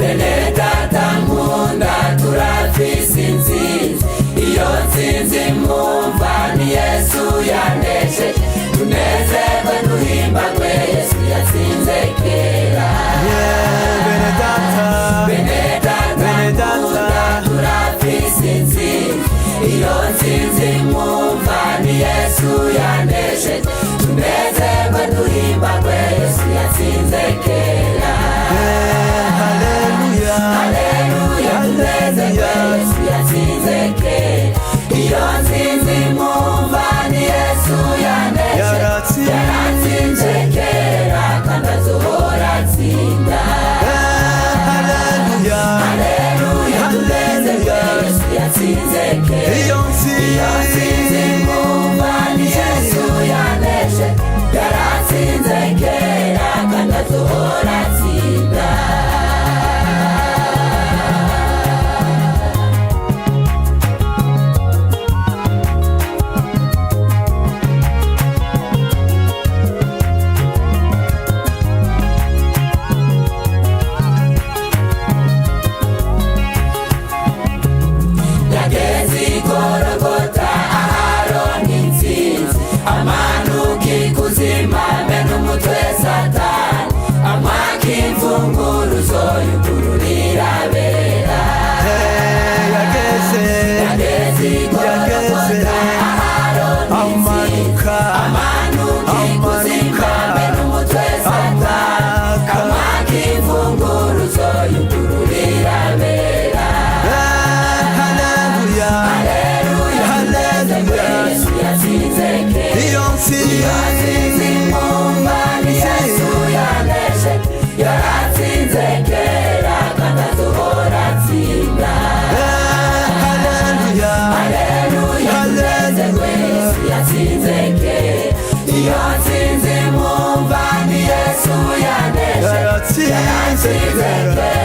bene data nkunda turafise intsinzi, iyo ntsinzi mwumva ni Yesu yanesheje, tunezerwe duhimbagwe Yesu yatsinze kera. bene data nkunda turafise intsinzi, iyo ntsinzi mwumva ni Yesu yanesheje, tunezerwe duhimbagwe Yesu yatsinze kera. Haleluya, Haleluya, tunezerwe Yesu yatsinze kera, iyo ntsinzi mwumva ni Yesu yanesheje, yaratsinze kera kandi azohora atsinda. haleluya, Haleluya, tunezerwe Yesu yatsinze kera, iyo ntsinzi mwumva ni Yesu yanesheje, yaratsinze kera kandi azohora atsinda. Yageze i Gologota aharonka intsinzi, amanuka ikuzimu amena umutwe Satani, amwaka imfunguruzo yugururira abera. Yageze i Gologota aharonka intsinzi, amanuka ikuzimu amena umutwe Satani, amwaka imfunguruzo yugururira abera. Haleluya, tunezerwe Yesu yatsinze kera, iyo ntsinzi mwumva ni Yesu yanesheje, yaratsinze kera kandi azohora atsinda. Haleluya, tunezerwe Yesu yatsinze kera, iyo ntsinzi mwumva ni Yesu yanesheje, yaratsinze kera